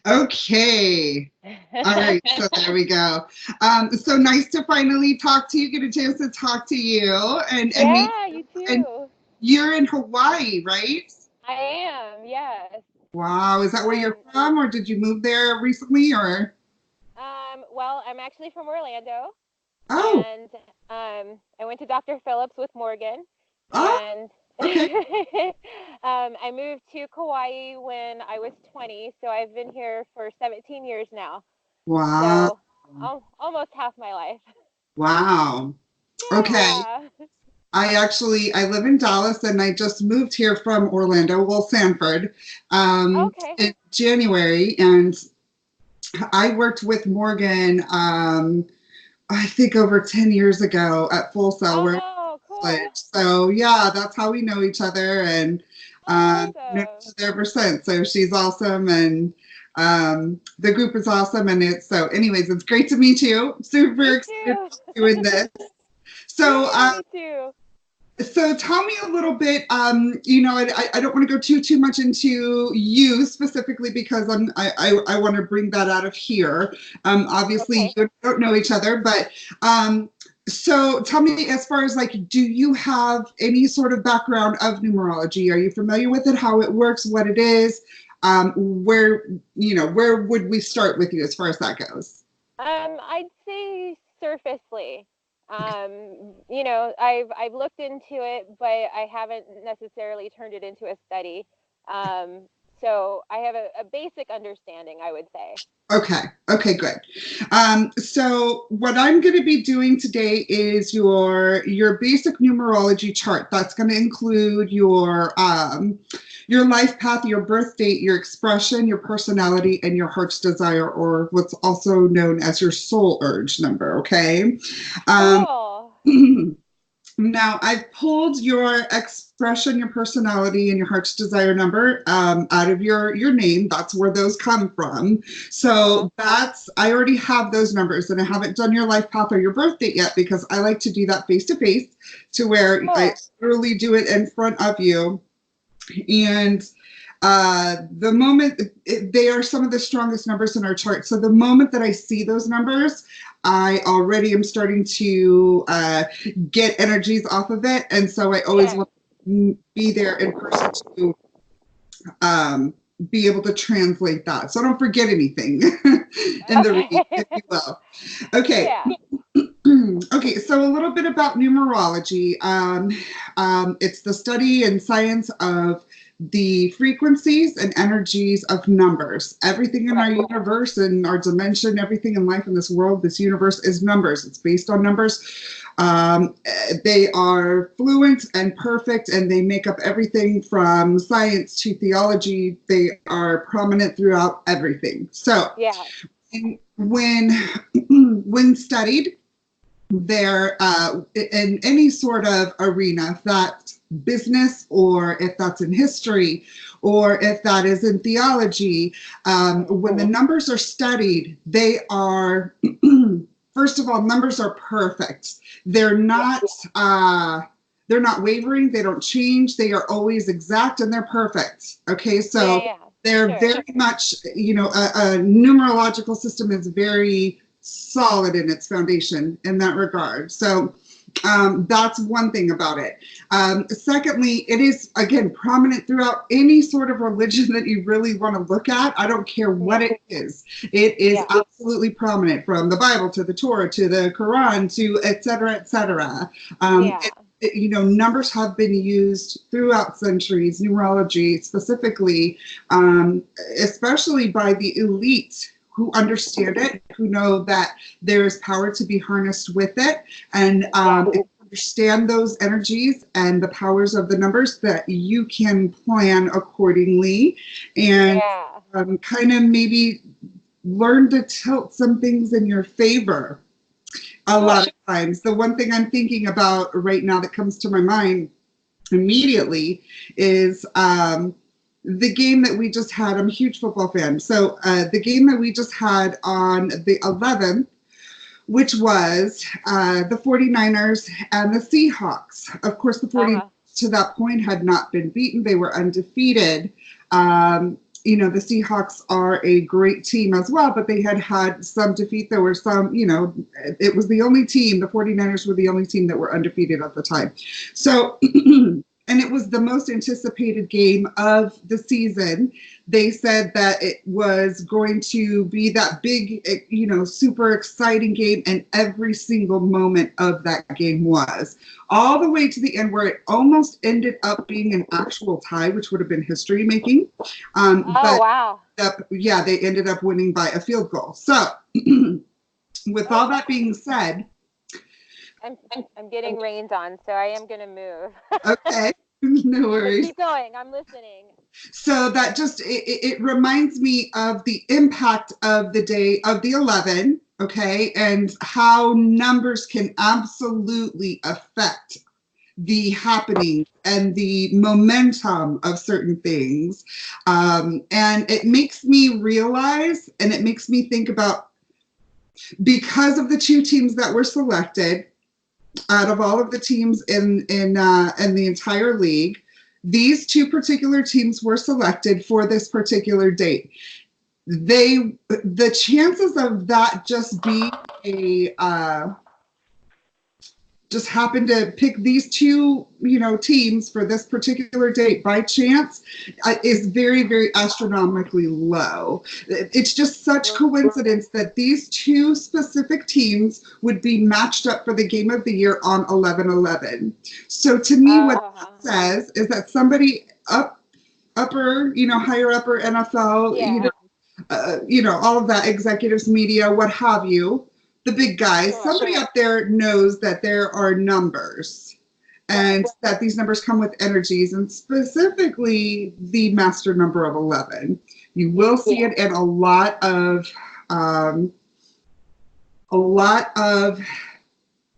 Okay. All right. So there we go. So nice to finally talk to you, get a chance to talk to you and meet Yeah, you you. And too. you're in Hawaii, right? I am, yes. Wow. Is that where you're Um, from, or did you move there recently, or? well, I'm actually from Orlando, Oh, and I went to Dr. Phillips with Morgan, oh, and okay. I moved to Kauai when I was 20, so I've been here for 17 years now. Wow. So almost half my life. Wow. Okay. Yeah. I live in Dallas and I just moved here from Orlando, well, Sanford, Okay. in January. And I worked with Morgan, I think over 10 years ago at Full Sail. We're Oh, college. cool. So yeah, that's how we know each other and known each Awesome. other ever since. So she's awesome and the group is awesome. And it's so anyways, it's great to meet you. Super Me excited too. about doing this. So Yeah, me too. so tell me a little bit. I don't want to go too much into you specifically because I want to bring that out of here. Obviously, Okay. you don't know each other, but um, so tell me, as far as like, do you have any sort of background of numerology? Are you familiar with it? How it works? What it is? Where where would we start with you as far as that goes? I'd say surfacely. I've looked into it, but I haven't necessarily turned it into a study. Um, so I have a basic understanding, I would say. Okay. Okay, good. So what I'm going to be doing today is your basic numerology chart. That's going to include your life path, your birth date, your expression, your personality, and your heart's desire, or what's also known as your soul urge number. Okay. Um, Cool. Now, I've pulled your expression, your personality, and your heart's desire number out of your name. That's where those come from. Uh-huh. So I already have those numbers, and I haven't done your life path or your birth date yet because I like to do that face to face, to where I Cool. literally do it in front of you. And the moment they are some of the strongest numbers in our chart. So the moment that I see those numbers, I already am starting to get energies off of it. And so I always Yeah. want to be there in person to um, be able to translate that. So I don't forget anything in the read, Okay. if you will. Okay. Yeah. Okay, so a little bit about numerology. It's the study and science of the frequencies and energies of numbers. Everything in our Right. universe and our dimension, everything in life in this world, this universe is numbers. It's based on numbers. They are fluent and perfect, and they make up everything from science to theology. They are prominent throughout everything. So, Yeah. when when studied, there in any sort of arena, if that's business or if that's in history or if that is in theology, when the numbers are studied, they are first of all, numbers are perfect. They're Yeah. not they're not wavering, they don't change, they are always exact and they're perfect. Okay, Yeah. so Yeah. For they're sure. very much, a numerological system is very solid in its foundation in that regard. So that's one thing about it. Secondly, it is, again, prominent throughout any sort of religion that you really want to look at. I don't care what Yeah. it is. It is Yeah. absolutely prominent, from the Bible to the Torah to the Quran to et cetera, et cetera. Yeah. Numbers have been used throughout centuries, numerology specifically, especially by the elite who understand it, who know that there is power to be harnessed with it, and Yeah. understand those energies and the powers of the numbers, that you can plan accordingly and Yeah. kind of maybe learn to tilt some things in your favor a lot Cool. of times. The one thing I'm thinking about right now that comes to my mind immediately is the game that we just had. I'm a huge football fan. So the game that we just had on the 11th, which was the 49ers and the Seahawks. Of course, the 49ers Uh-huh. to that point had not been beaten. They were undefeated. Um, you know, the Seahawks are a great team as well, but they had some defeat. There were some, you know, it was the only team, the 49ers were the only team that were undefeated at the time. So, and it was the most anticipated game of the season. They said that it was going to be that big, you know, super exciting game, and every single moment of that game was. All the way to the end where it almost ended up being an actual tie, which would have been history making. But wow. Yeah, they ended up winning by a field goal. So with all that being said, I'm getting rained on, so I am going to move. Okay, no worries. Keep going. I'm listening. So that just, it reminds me of the impact of the day of the 11, okay, and how numbers can absolutely affect the happening and the momentum of certain things. And it makes me realize, and it makes me think about, because of the two teams that were selected, out of all of the teams in the entire league, these two particular teams were selected for this particular date. The chances of that just being just happened to pick these two, you know, teams for this particular date by chance is very, very astronomically low. It's just such coincidence that these two specific teams would be matched up for the game of the year on 11/11. So to me, what that says is that somebody upper, you know, higher upper NFL, you know, all of that, executives, media, what have you, the big guys, somebody up there knows that there are numbers, and that these numbers come with energies, and specifically the master number of 11. You will see it in a lot of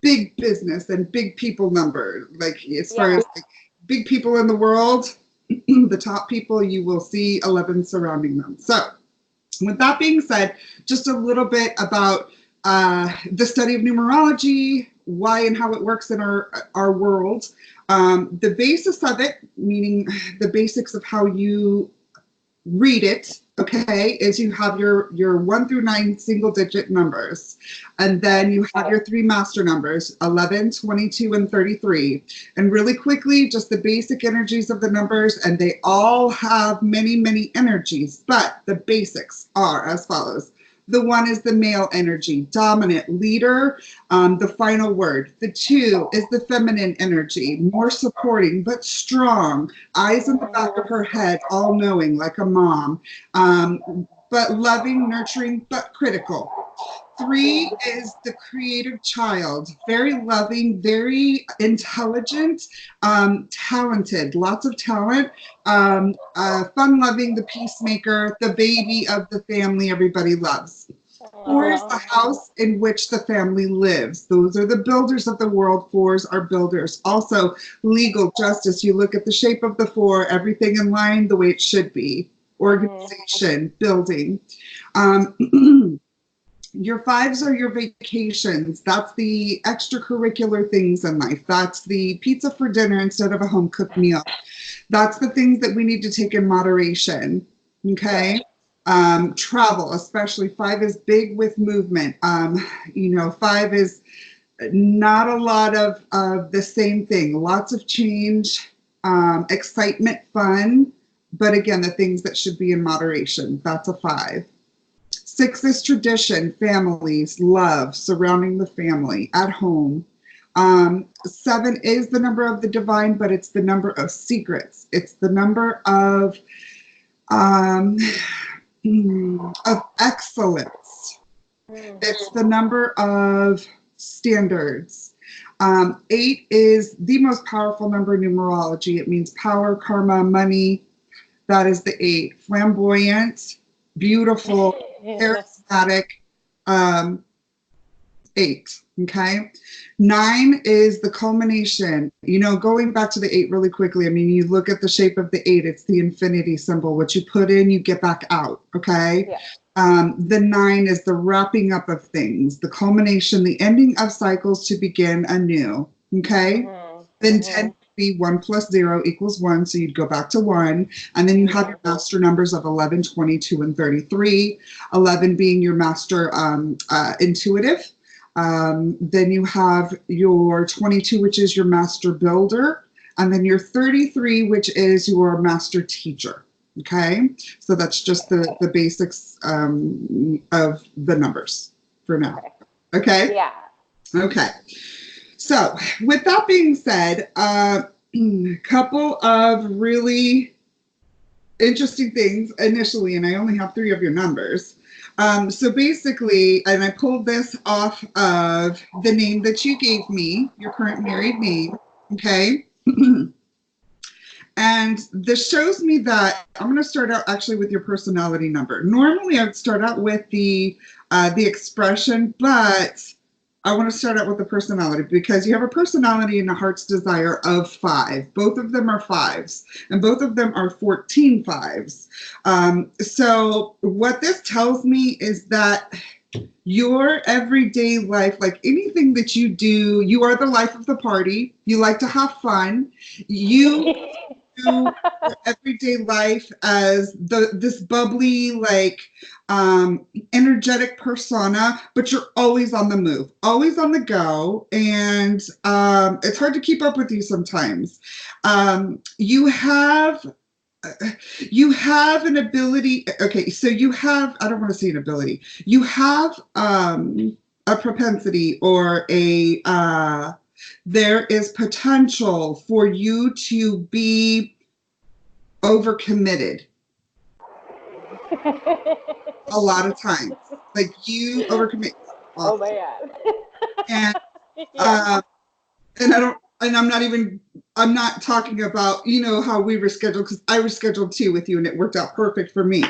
big business and big people number, like as far as like big people in the world, the top people, you will see 11 surrounding them. So with that being said, just a little bit about the study of numerology, why and how it works in our world. The basis of it, meaning the basics of how you read it, okay, is you have your 1 through 9 single digit numbers, and then you have your 3 master numbers, 11, 22, and 33. And really quickly, just the basic energies of the numbers, and they all have many, many energies, but the basics are as follows. The 1 is the male energy, dominant, leader, the final word. The 2 is the feminine energy, more supporting, but strong, eyes in the back of her head, all knowing, like a mom, but loving, nurturing, but critical. 3 is the creative child, very loving, very intelligent, talented, lots of talent, fun-loving, the peacemaker, the baby of the family everybody loves. 4 is the house in which the family lives. Those are the builders of the world. 4s are builders. Also, legal, justice. You look at the shape of the 4, everything in line the way it should be. Organization, building. Your 5s are your vacations. That's the extracurricular things in life. That's the pizza for dinner instead of a home-cooked meal. That's the things that we need to take in moderation, okay? Travel, especially 5 is big with movement. You know, 5 is not a lot of the same thing. Lots of change, excitement, fun, but again, the things that should be in moderation. That's a 5. 6 is tradition, families, love, surrounding the family, at home. 7 is the number of the divine, but it's the number of secrets. It's the number of excellence. It's the number of standards. 8 is the most powerful number in numerology. It means power, karma, money. That is the 8. Flamboyant, beautiful, charismatic, 8, okay? 9 is the culmination. You know, going back to the 8 really quickly, I mean, you look at the shape of the 8, it's the infinity symbol. What you put in, you get back out, okay? The 9 is the wrapping up of things, the culmination, the ending of cycles to begin anew, okay? Then 10 be 1 plus 0 equals 1, so you'd go back to 1. And then you have your master numbers of 11, 22, and 33. 11 being your master intuitive. Then you have your 22, which is your master builder. And then your 33, which is your master teacher. Okay, so that's just the basics of the numbers for now. Okay? Yeah. Okay. So with that being said, a couple of really interesting things initially, and I only have 3 of your numbers. So basically, and I pulled this off of the name that you gave me, your current married name, okay? And this shows me that I'm going to start out actually with your personality number. Normally, I would start out with the expression, but I want to start out with the personality because you have a personality and a heart's desire of 5. Both of them are 5s, and both of them are 14 5s. So what this tells me is that your everyday life, like anything that you do, you are the life of the party. You like to have fun. You do your everyday life as this bubbly, like energetic persona, but you're always on the move, always on the go, and it's hard to keep up with you sometimes. You have an ability. Okay, so you have, I don't want to say an ability, you have a propensity or there is potential for you to be overcommitted a lot of times. Like you overcommit. Oh my God. And Yeah. I'm not talking about, how we were scheduled, because I was scheduled too with you and it worked out perfect for me.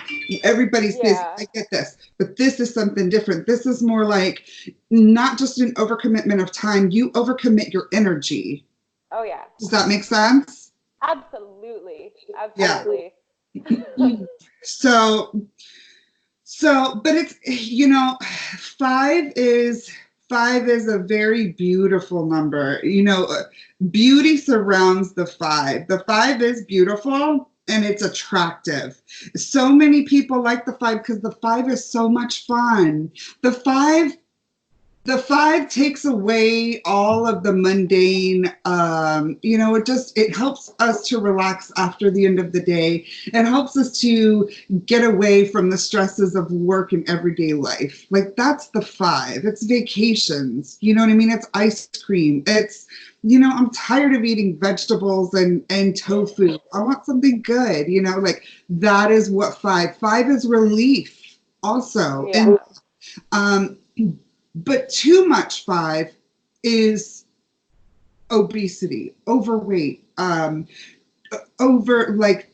Everybody's busy. I get this, but this is something different. This is more like not just an overcommitment of time, you overcommit your energy. Oh yeah. Does that make sense? Absolutely. Absolutely. Yeah. So, but it's, 5 is a very beautiful number. Beauty surrounds the 5. The 5 is beautiful and it's attractive. So many people like the 5 because the 5 is so much fun. The 5 takes away all of the mundane, it helps us to relax after the end of the day. It helps us to get away from the stresses of work and everyday life. Like that's the 5. It's vacations. You know what I mean? It's ice cream. It's, I'm tired of eating vegetables and tofu. I want something good, like that is what 5 is relief also. Yeah. And, but too much 5 is obesity, overweight,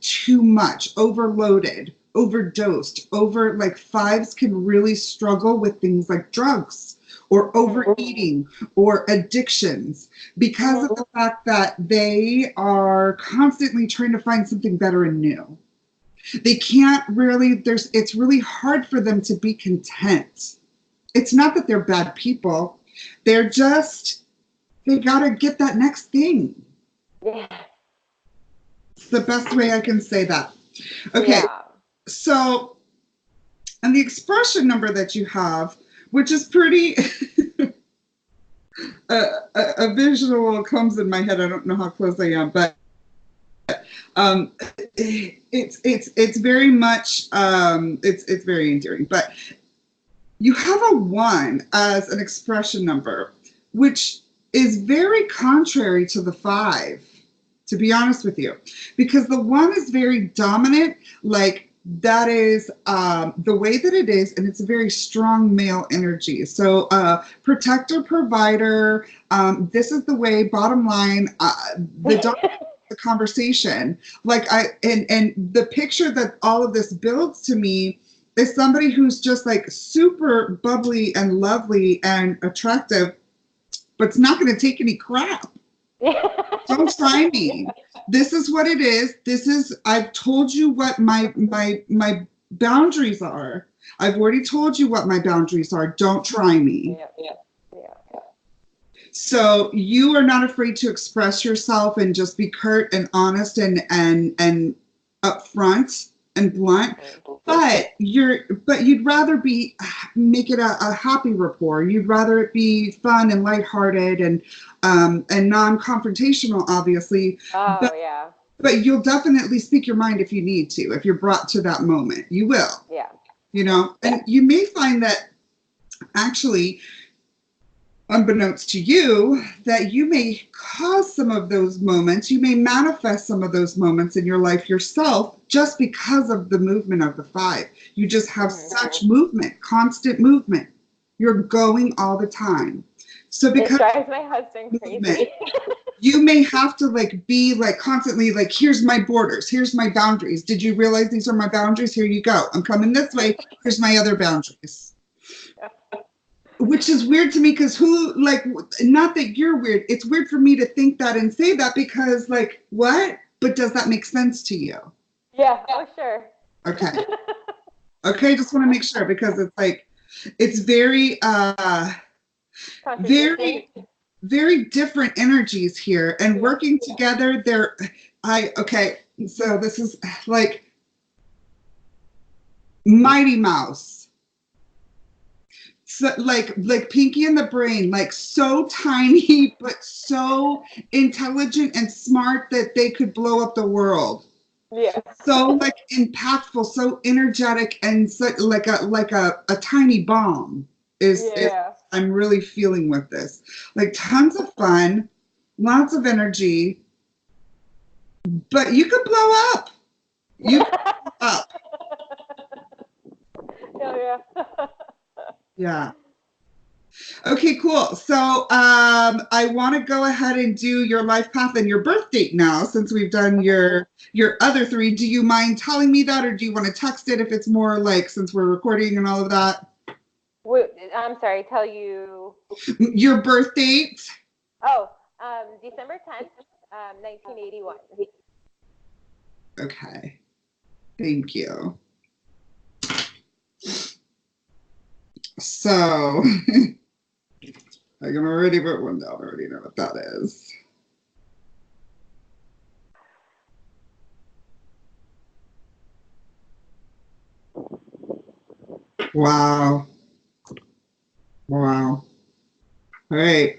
too much, overloaded, overdosed, 5s can really struggle with things like drugs or overeating or addictions because of the fact that they are constantly trying to find something better and new. They can't really, it's really hard for them to be content. It's not that they're bad people. They're just, they got to get that next thing. Yeah. It's the best way I can say that. Okay. Yeah. So, and the expression number that you have, which is pretty, a visual comes in my head. I don't know how close I am, but it's very much, it's very endearing, but you have a 1 as an expression number, which is very contrary to the 5, to be honest with you, because the 1 is very dominant, like that is the way that it is, and it's a very strong male energy. So protector, provider, this is the way, bottom line, the conversation. And the picture that all of this builds to me is somebody who's just like super bubbly and lovely and attractive, but it's not going to take any crap. Don't try me. This is what it is. I've told you what my boundaries are. I've already told you what my boundaries are. Don't try me. Yeah. So you are not afraid to express yourself and just be curt and honest and upfront and blunt. But you'd rather make it a happy rapport. You'd rather it be fun and lighthearted and non-confrontational, obviously. Oh, yeah. But you'll definitely speak your mind if you need to. If you're brought to that moment, you will. Yeah. You know, and you may find that actually, unbeknownst to you, that you may cause some of those moments. You may manifest some of those moments in your life yourself just because of the movement of the 5. You just have such movement, constant movement. You're going all the time. So because it drives my husband crazy. You may have to be constantly here's my borders, here's my boundaries. Did you realize these are my boundaries? Here you go. I'm coming this way. Here's my other boundaries. Which is weird to me because not that you're weird. It's weird for me to think that and say that because what? But does that make sense to you? Yeah, oh sure. Okay. Okay, just want to make sure because it's very very different energies here and working together so this is like Mighty Mouse, so like Pinky and the Brain, so tiny but so intelligent and smart that they could blow up the world. Yeah. So impactful, so energetic, and so like a tiny bomb is I'm really feeling with this. Tons of fun, lots of energy, but you could blow up. You could blow up. Yeah. Yeah. Okay, cool. So I want to go ahead and do your life path and your birth date now, since we've done your other 3. Do you mind telling me that, or do you want to text it if it's more since we're recording and all of that? I'm sorry, tell you your birth date. Oh, December 10th, 1981. Okay, thank you. So I can already put one down. I already know what that is. Wow. Wow. All right.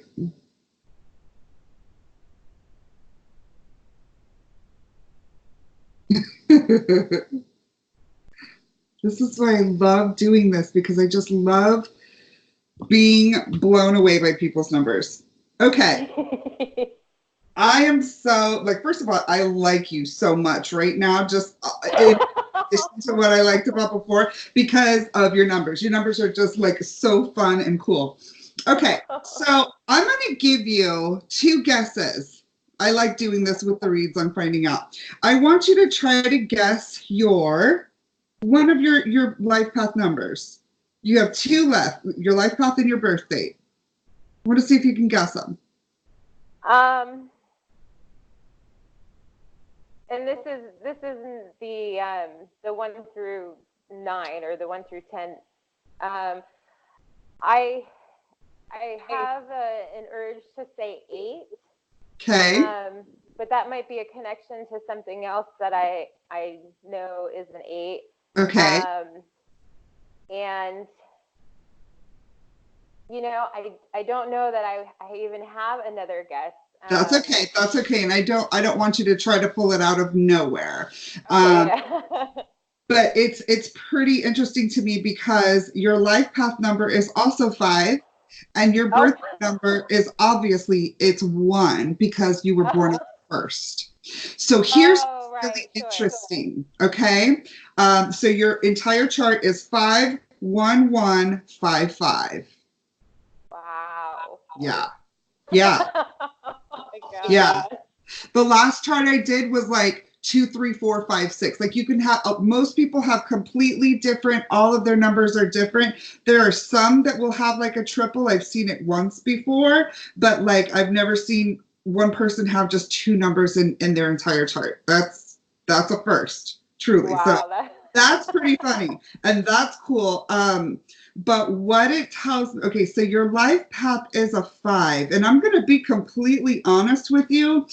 This is why I love doing this, because I just love being blown away by people's numbers. Okay. I am so, first of all, I like you so much right now, just in addition to what I liked about before, because of your numbers. Your numbers are just so fun and cool. Okay, so I'm going to give you 2 guesses. I like doing this with the reads I'm finding out. I want you to try to guess one of your life path numbers. You have 2 left, your life path and your birth date. I want to see if you can guess them. And this isn't the 1 through 9 or the 1 through 10. I have an urge to say 8. Okay. But that might be a connection to something else that I know is an 8. Okay. And I don't know that I even have another guess. That's okay. That's okay. And I don't want you to try to pull it out of nowhere. Okay. But it's pretty interesting to me because your life path number is also 5, and your birth number is obviously it's 1 because you were born first. So here's really interesting. Okay. So your entire chart is 51155. Wow. Yeah. Yeah. Yeah. The last chart I did was 2, 3, 4, 5, 6. You can have, most people have completely different, all of their numbers are different. There are some that will have a triple. I've seen it once before, but I've never seen one person have just 2 numbers in their entire chart. That's a first, truly. Wow, So That's pretty funny, and that's cool. But what it tells, okay, so your life path is a 5, and I'm going to be completely honest with you.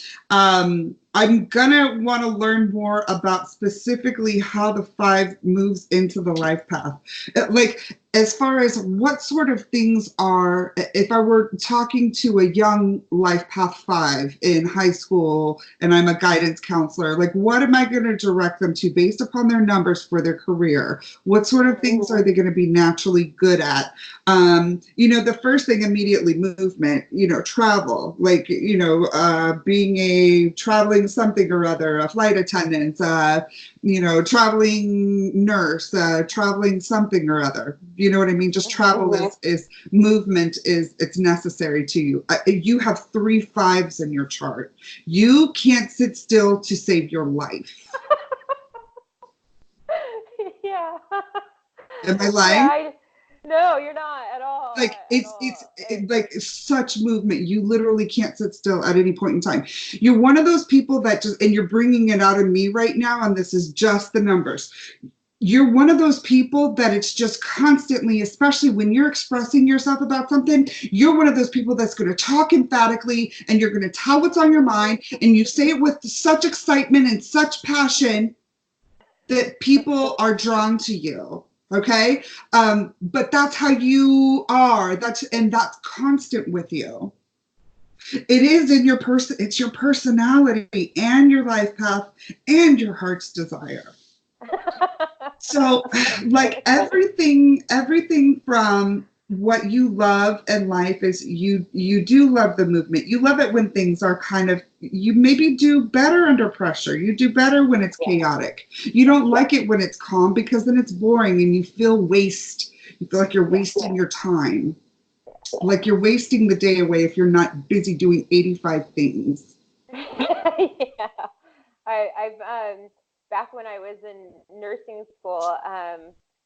I'm going to want to learn more about specifically how the 5 moves into the life path. Like, as far as what sort of things are, if I were talking to a young life path 5 in high school and I'm a guidance counselor, like, what am I going to direct them to based upon their numbers for their career? What sort of things are they going to be naturally good at? The first thing immediately, movement, travel, like, being a traveling something or other, a flight attendant, traveling nurse, traveling something or other. You know what I mean? Just travel is movement, it's necessary to you. You have 3 5s in your chart. You can't sit still to save your life. Yeah. Am I lying? Yeah, no, you're not at all. Like, it's like such movement. You literally can't sit still at any point in time. You're one of those people that just, and you're bringing it out of me right now, and this is just the numbers. You're one of those people that it's just constantly, especially when you're expressing yourself about something, you're one of those people that's going to talk emphatically, and you're going to tell what's on your mind, and you say it with such excitement and such passion that people are drawn to you. Okay. But that's how you are. That's constant with you. It is in your person. It's your personality and your life path and your heart's desire. So, like, everything from what you love in life is you do love the movement. You love it when things are kind of, you maybe do better under pressure. You do better when it's chaotic. You don't like it when it's calm, because then it's boring and you feel waste. You feel like you're wasting your time. Like you're wasting the day away if you're not busy doing 85 things. Yeah. I've back when I was in nursing school,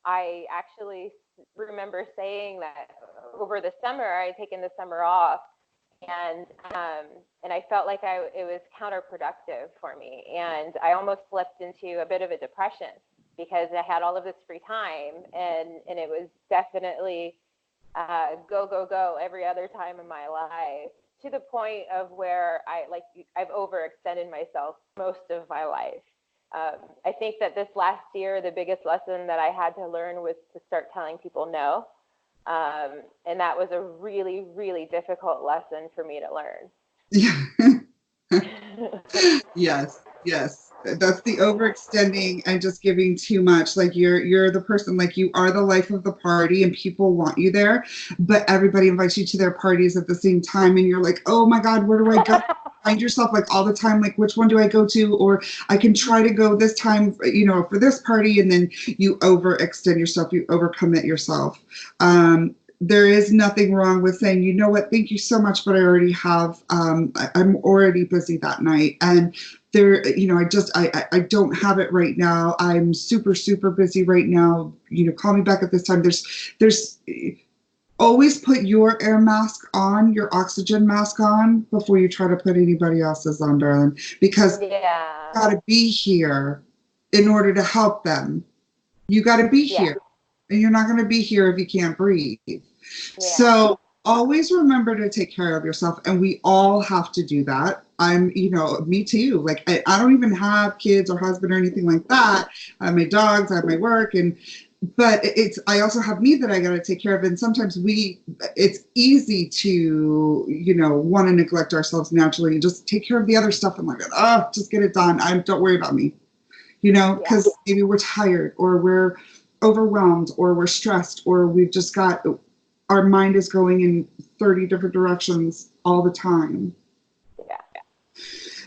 I actually remember saying that over the summer I had taken the summer off, and I felt like it was counterproductive for me, and I almost slipped into a bit of a depression because I had all of this free time, and it was definitely go every other time in my life, to the point of where I've overextended myself most of my life. I think that this last year, the biggest lesson that I had to learn was to start telling people no. And that was a really, really difficult lesson for me to learn. Yes. That's the overextending and just giving too much. Like, you're the person, like, you are the life of the party and people want you there, but everybody invites you to their parties at the same time, and you're like, oh my God, where do I go? Find yourself like all the time, like, which one do I go to? Or I can try to go this time, for this party, and then you overextend yourself, you overcommit yourself. There is nothing wrong with saying, you know what, thank you so much, but I already have, I'm already busy that night. And there, I don't have it right now. I'm super, super busy right now. Call me back at this time. There's always put your air mask on, your oxygen mask on, before you try to put anybody else's on, darling, because you got to be here in order to help them. You got to be here, and you're not going to be here if you can't breathe. So always remember to take care of yourself, and we all have to do that. Me too. Like, I don't even have kids or husband or anything like that. I have my dogs, I have my work, but I also have me that I got to take care of. And sometimes it's easy to, want to neglect ourselves naturally and just take care of the other stuff. And like, oh, just get it done. Don't worry about me, because maybe we're tired, or we're overwhelmed, or we're stressed, or we've just got, our mind is going in 30 different directions all the time. Yeah.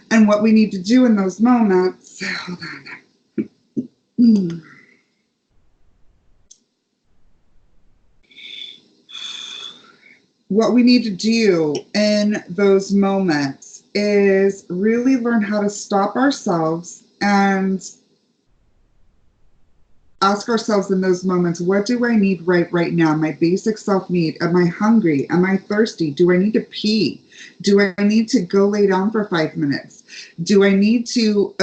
And what we need to do in those moments, hold on. What we need to do in those moments is really learn how to stop ourselves and ask ourselves in those moments, what do I need right now? My basic self-need. Am I hungry? Am I thirsty? Do I need to pee? Do I need to go lay down for 5 minutes? Do I need to,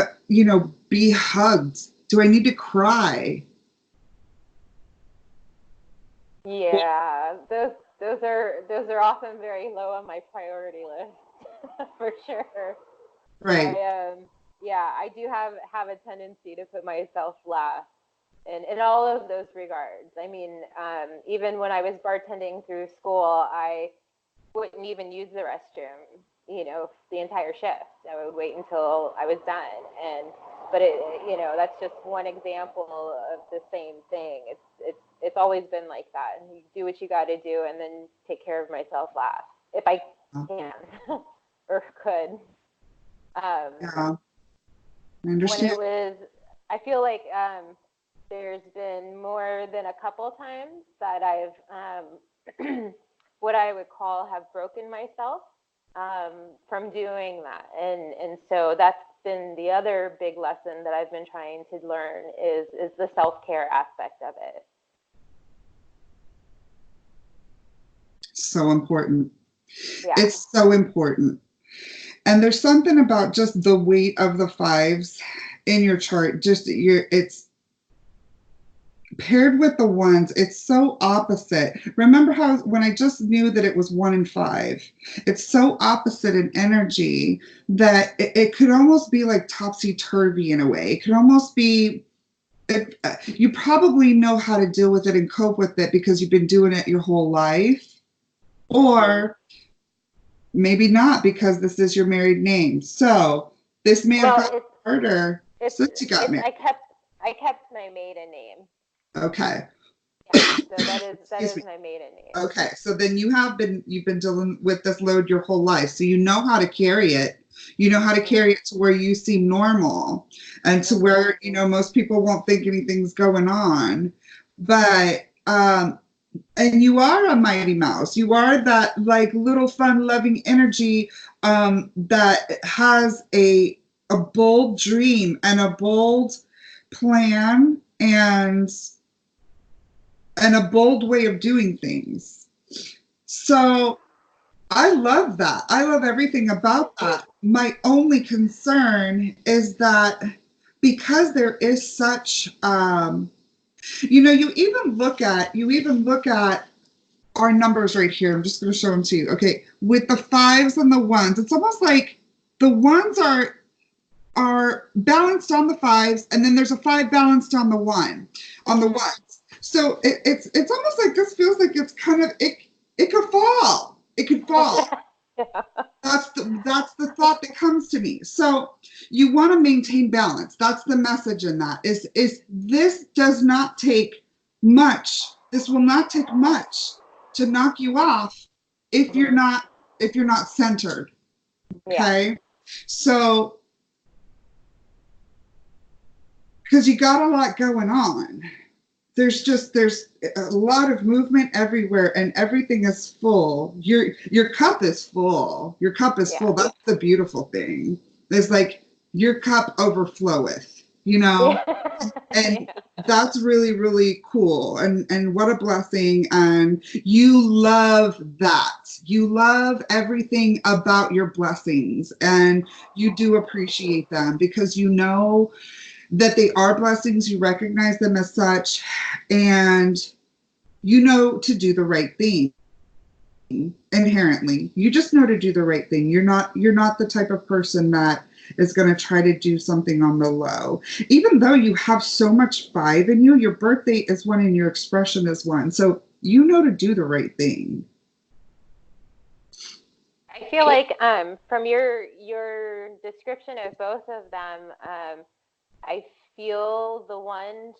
be hugged Do I need to cry? Yeah, those are often very low on my priority list for sure. Right. Yeah, I do have a tendency to put myself last in all of those regards. I mean, even when I was bartending through school, I wouldn't even use the restroom, the entire shift. I would wait until I was done. But that's just one example of the same thing. It's always been like that. You do what you got to do, and then take care of myself last, if I can or could. Yeah, I When understand. it was, I feel like there's been more than a couple times that I've what I would call have broken myself from doing that, and so that's been the other big lesson that I've been trying to learn is the self-care aspect of it. So important. Yeah. It's so important. And there's something about just the weight of the fives in your chart. It's paired with the ones, it's so opposite. Remember how when I just knew that it was 1 and 5, it's so opposite in energy that it could almost be like topsy-turvy in a way. It could almost be, you probably know how to deal with it and cope with it because you've been doing it your whole life. Or maybe not because this is your married name. So this may have got harder since you got married. I kept my maiden name. Okay. Yeah, so that is my maiden name. Okay, so then you've been dealing with this load your whole life, so you know how to carry it. You know how to carry it to where you seem normal and to where most people won't think anything's going on. But and you are a mighty mouse. You are that like little fun loving energy that has a bold dream and a bold plan and a bold way of doing things. So I love that. I love everything about that. My only concern is that because there is such you even look at our numbers right here. I'm just going to show them to you. Okay, with the fives and the ones, it's almost like the ones are balanced on the fives, and then there's a 5 balanced on the ones. So it's almost like this feels like it's kind of it could fall. It could fall. Yeah. That's the thought that comes to me. So you want to maintain balance. That's the message in that. Is this does not take much. This will not take much to knock you off if you're not centered. Okay? Yeah. So because you got a lot going on. There's a lot of movement everywhere and everything is full. Your cup is full. Your cup is full. That's the beautiful thing. It's like your cup overfloweth, and that's really, really cool. And what a blessing. And you love that. You love everything about your blessings and you do appreciate them because that they are blessings, you recognize them as such, and to do the right thing inherently. You just know to do the right thing. You're not the type of person that is going to try to do something on the low. Even though you have so much 5 in you, your birthday is 1 and your expression is 1. So you know to do the right thing. I feel like from your description of both of them, I feel the one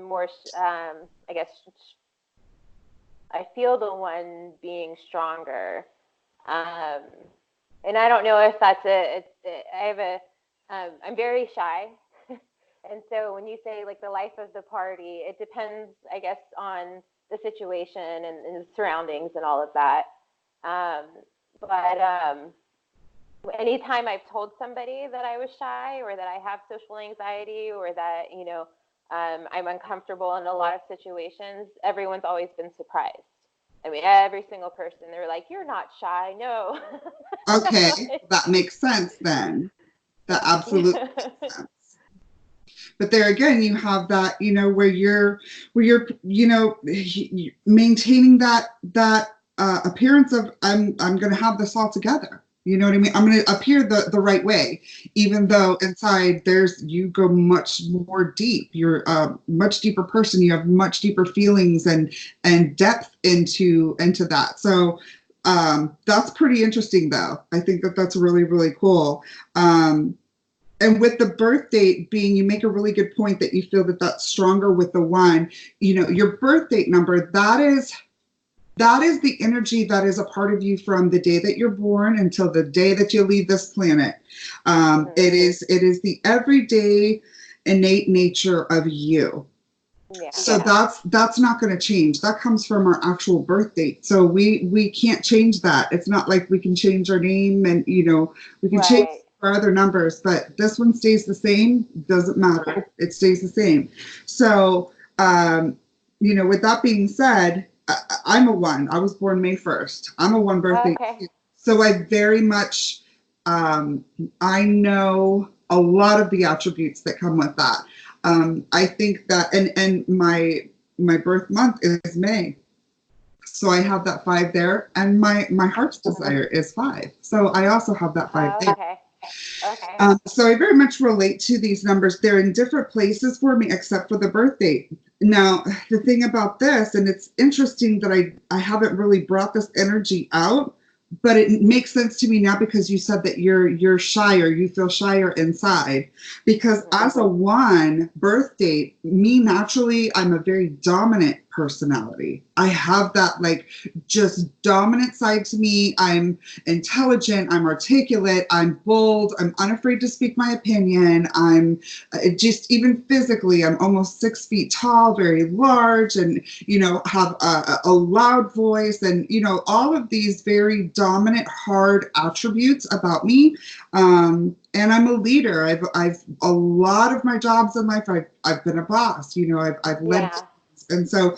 more, I guess, I feel the one being stronger. And I don't know if that's I'm very shy. And so when you say like the life of the party, it depends, I guess, on the situation and the surroundings and all of that. But anytime I've told somebody that I was shy or that I have social anxiety or that, I'm uncomfortable in a lot of situations, everyone's always been surprised. I mean, every single person, they're like, "You're not shy." No. Okay, that makes sense then. That absolutely makes sense. But there again, you have that, where you're, maintaining that appearance of I'm going to have this all together. You know what I mean? I'm going to appear the right way, even though inside you go much more deep. You're a much deeper person. You have much deeper feelings and depth into that. So that's pretty interesting, though. I think that's really, really cool. And with the birth date being, you make a really good point that you feel that that's stronger with the 1. Your birth date number, that is the energy that is a part of you from the day that you're born until the day that you leave this planet. It is the everyday innate nature of you. Yeah. So that's not going to change. That comes from our actual birth date. So we can't change that. It's not like we can change our name and we can change our other numbers, but this one stays the same. Doesn't matter. It stays the same. So with that being said, I'm a 1. I was born May 1st. I'm a 1 birthday. Okay. So I very much, I know a lot of the attributes that come with that. I think that, and my birth month is May. So I have that 5 there, and my heart's desire is 5. So I also have that 5 there. Okay. So I very much relate to these numbers. They're in different places for me, except for the birth date. Now, the thing about this, and it's interesting that I haven't really brought this energy out, but it makes sense to me now because you said that you're shyer, you feel shyer inside. Because as a 1 birth date, me naturally, I'm a very dominant personality. I have that just dominant side to me. I'm intelligent, I'm articulate, I'm bold, I'm unafraid to speak my opinion. I'm just, even physically, I'm almost 6 feet tall, very large, and have a loud voice, and all of these very dominant, hard attributes about me. And I'm a leader. I've a lot of my jobs in life, I've been a boss. I've led. Yeah. And so,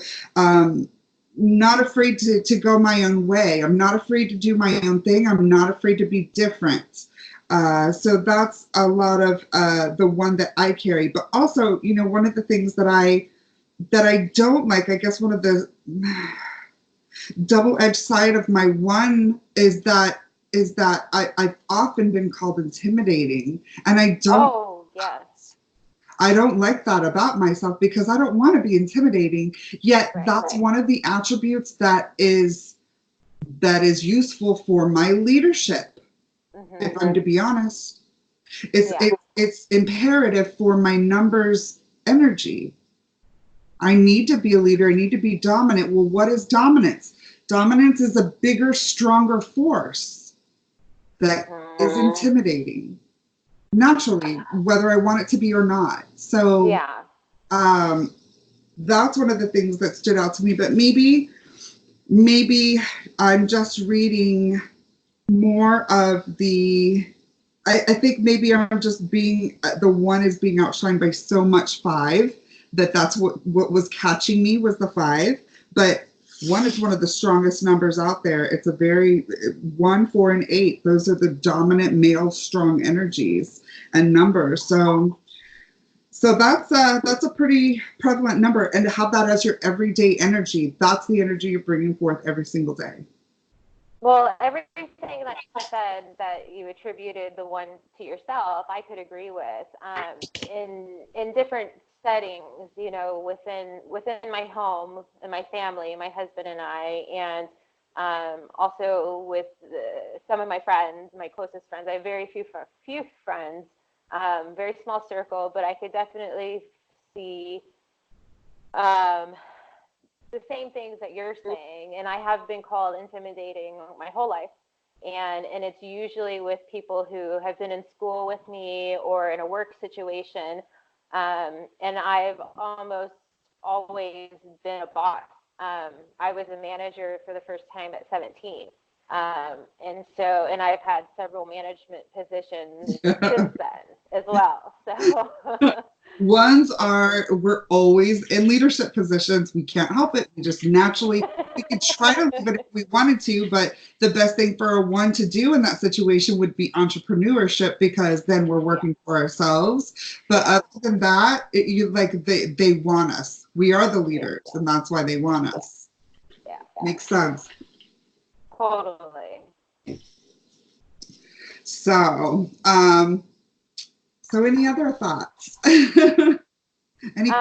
not afraid to go my own way. I'm not afraid to do my own thing. I'm not afraid to be different. So that's a lot of the 1 that I carry. But also, one of the things that I don't like, I guess one of the double-edged side of my 1 is that I've often been called intimidating, and I don't. Oh, yes. I don't like that about myself because I don't want to be intimidating. Yet that's one of the attributes that is useful for my leadership. If I'm to be honest, it's imperative for my numbers energy. I need to be a leader. I need to be dominant. Well, what is dominance? Dominance is a bigger, stronger force that is intimidating. Naturally, whether I want it to be or not. So that's one of the things that stood out to me. But maybe I'm just reading more of the, I think maybe I'm just being, the 1 is being outshined by so much 5 that's what was catching me was the 5. But 1 is one of the strongest numbers out there. It's a very 1, 4, and 8. Those are the dominant male strong energies and numbers. So that's a pretty prevalent number. And to have that as your everyday energy, that's the energy you're bringing forth every single day. Well, everything that you said that you attributed the 1 to yourself, I could agree with. In different settings, within my home and my family, my husband and I, and also with some of my friends, my closest friends. I have very few friends, very small circle, but I could definitely see the same things that you're saying. And I have been called intimidating my whole life. And it's usually with people who have been in school with me or in a work situation. And I've almost always been a boss. I was a manager for the first time at 17. And I've had several management positions since then as well. So we're always in leadership positions. We can't help it. We just naturally we could try to leave it if we wanted to, but the best thing for a one to do in that situation would be entrepreneurship, because then we're working for ourselves. But other than that, they want us. We are the leaders, and that's why they want us. Yeah. Makes sense. Totally. So, so any other thoughts? Any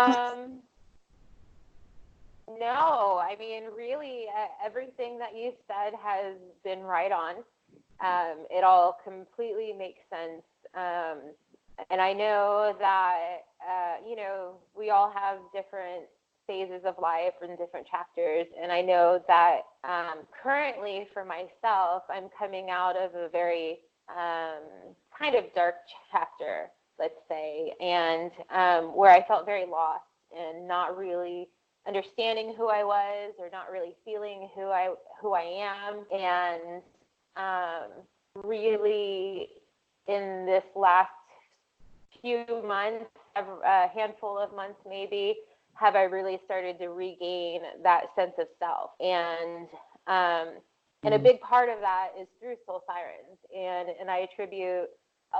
No, I mean, really, everything that you said has been right on. It all completely makes sense. And I know that, we all have different phases of life and different chapters. And I know that currently for myself, I'm coming out of a very kind of dark chapter, let's say, and where I felt very lost and not really understanding who I was, or not really feeling who I am. And really in this last few months, a handful of months maybe, have I really started to regain that sense of self. And a big part of that is through Soul Sirens. And I attribute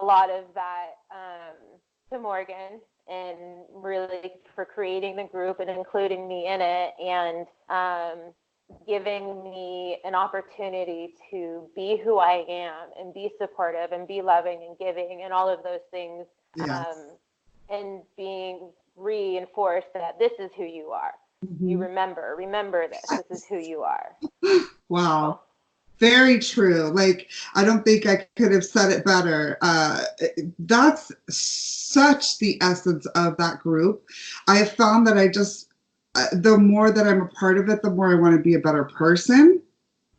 a lot of that to Morgan, and really for creating the group and including me in it, and giving me an opportunity to be who I am and be supportive and be loving and giving and all of those things. Yes. And being reinforced that this is who you are. Mm-hmm. You remember this is who you are. Wow. Very true. Like, I don't think I could have said it better. That's such the essence of that group. I have found that I just, the more that I'm a part of it, the more I want to be a better person.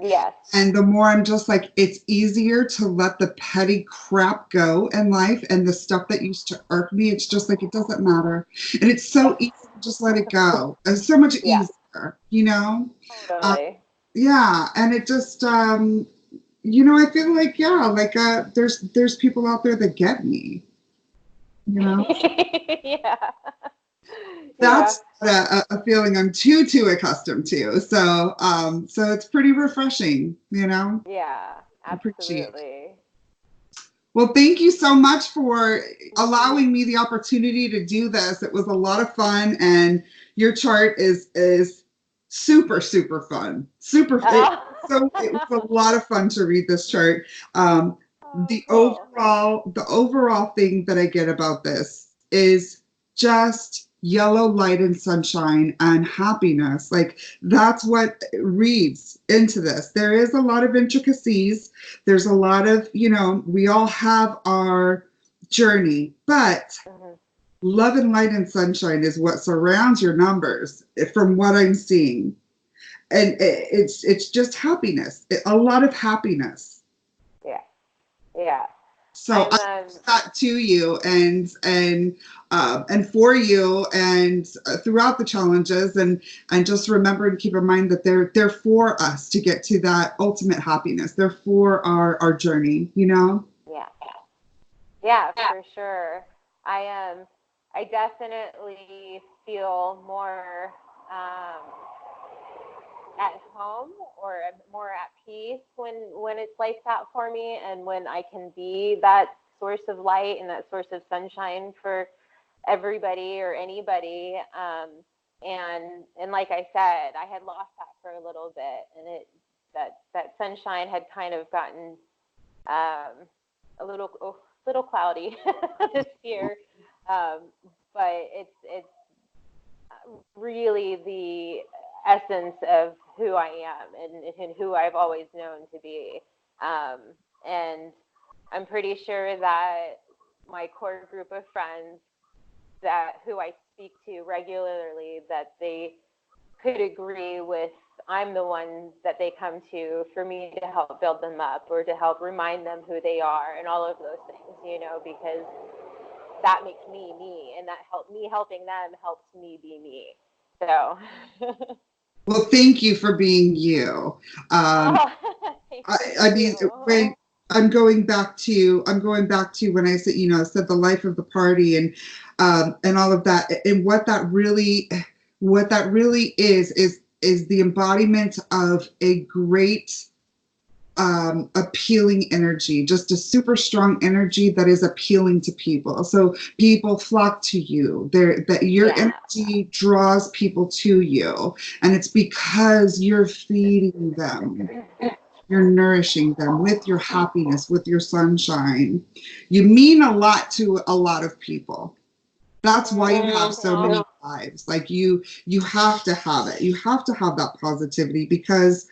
Yes. And the more I'm just like, it's easier to let the petty crap go in life, and the stuff that used to irk me, it's just like, it doesn't matter. And it's so easy to just let it go. It's so much easier, you know? Totally. Yeah. And it just, I feel like, there's people out there that get me, you know? Yeah. That's a feeling I'm too accustomed to. So, so it's pretty refreshing, you know? Yeah, absolutely. Well, thank you so much for allowing me the opportunity to do this. It was a lot of fun, and your chart is super, super fun. Super fun. So it was a lot of fun to read this chart. The overall thing that I get about this is just yellow light and sunshine and happiness. Like, that's what reads into this. There is a lot of intricacies. There's a lot of, we all have our journey, but love and light and sunshine is what surrounds your numbers from what I'm seeing. And it's just happiness, a lot of happiness. Yeah. Yeah. So I wish that to you and for you, and throughout the challenges, and just remember to keep in mind that they're for us to get to that ultimate happiness. They're for our journey, you know? Yeah, for sure. I definitely feel more at home, or more at peace when it's like that for me, and when I can be that source of light and that source of sunshine for everybody or anybody. And like I said, I had lost that for a little bit, and that sunshine had kind of gotten a little cloudy this year. But it's really the essence of who I am, and who I've always known to be. And I'm pretty sure that my core group of friends who I speak to regularly, that they could agree with, I'm the one that they come to for me to help build them up, or to help remind them who they are, and all of those things, because that makes me, and that helping them helps me be me. So. Well, thank you for being you. I mean, when I'm going back to when I said the life of the party, and all of that, and what that really is is the embodiment of a great appealing energy, just a super strong energy that is appealing to people. So people flock to you. That your energy draws people to you, and it's because you're feeding them. You're nourishing them with your happiness, with your sunshine. You mean a lot to a lot of people. That's why you have so many lives. Like you have to have it. You have to have that positivity because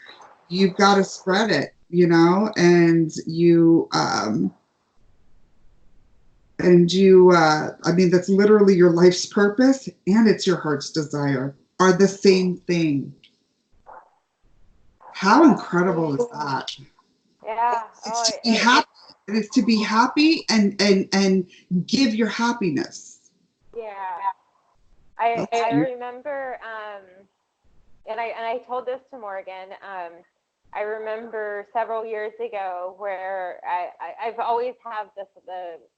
you've got to spread it, you know, and I mean, that's literally your life's purpose, and it's your heart's desire are the same thing. How incredible is that? Yeah. It's to be happy. And it's to be happy and give your happiness. Yeah. I remember, and I told this to Morgan. I remember several years ago where I've always have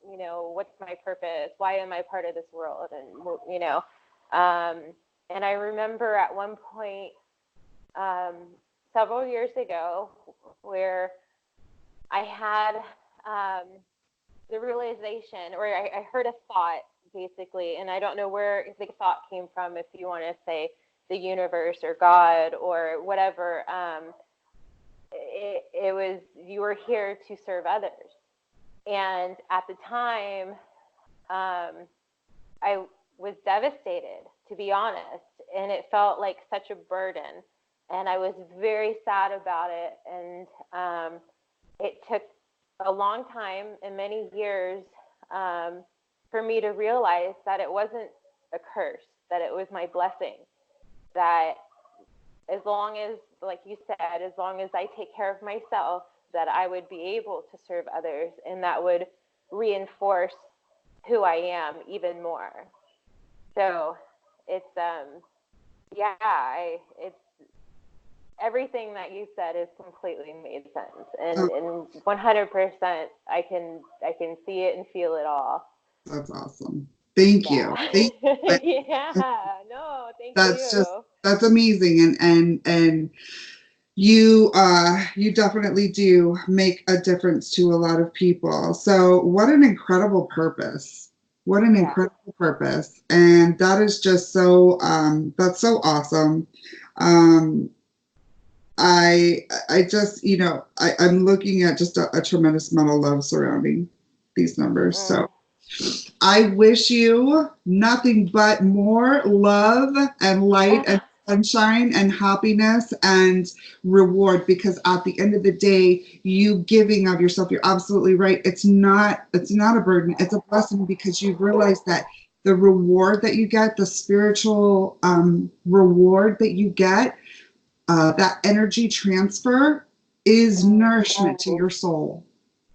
you know, what's my purpose? Why am I part of this world? And, you know, and I remember at one point, several years ago where I had the realization, or I heard a thought basically, and I don't know where the thought came from, if you want to say the universe or God or whatever. It was, you were here to serve others. And at the time, I was devastated, to be honest, and it felt like such a burden. And I was very sad about it. And it took a long time and many years for me to realize that it wasn't a curse, that it was my blessing. That as long as, like you said, as long as I take care of myself, that I would be able to serve others, and that would reinforce who I am even more. So it's it's everything that you said is completely made sense, and 100% I can see it and feel it all. That's awesome. Thank you. Thank you. Yeah, no, thank you. That's amazing, and you definitely do make a difference to a lot of people. So what an incredible purpose. What an incredible purpose. And that is just so that's so awesome. I just, you know, I'm looking at just a tremendous amount of love surrounding these numbers. So I wish you nothing but more love and light and sunshine and happiness and reward, because at the end of the day, you giving of yourself, you're absolutely right. It's not a burden. It's a blessing, because you realize that the reward that you get, the spiritual reward that you get, that energy transfer is nourishment to your soul.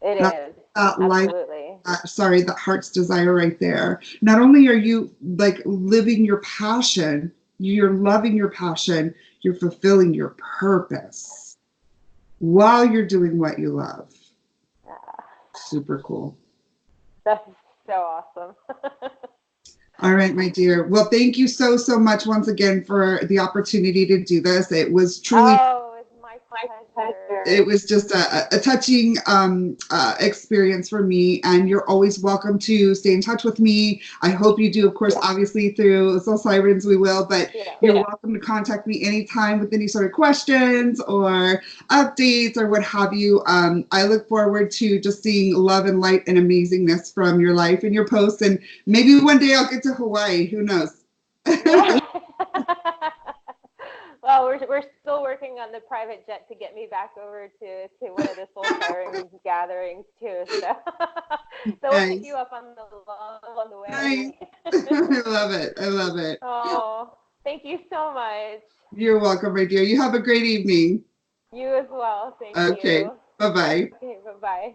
It is. That Absolutely. The heart's desire right there. Not only are you like living your passion, you're loving your passion, you're fulfilling your purpose while you're doing what you love. Super cool. That's so awesome. All right, my dear. Well, thank you so much once again for the opportunity to do this. It was truly my pleasure. It was just a touching experience for me, and you're always welcome to stay in touch with me. I hope you do, of course, obviously through Soul Sirens we will, but you're welcome to contact me anytime with any sort of questions or updates or what have you. I look forward to just seeing love and light and amazingness from your life and your posts, and maybe one day I'll get to Hawaii. Who knows? Well, we're still working on the private jet to get me back over to one of the Soul Sirens gatherings too. So, we'll pick you up along the way. Nice. I love it. I love it. Oh, thank you so much. You're welcome, my dear. You have a great evening. You as well. Thank you. Okay. Bye-bye. Okay. Bye-bye.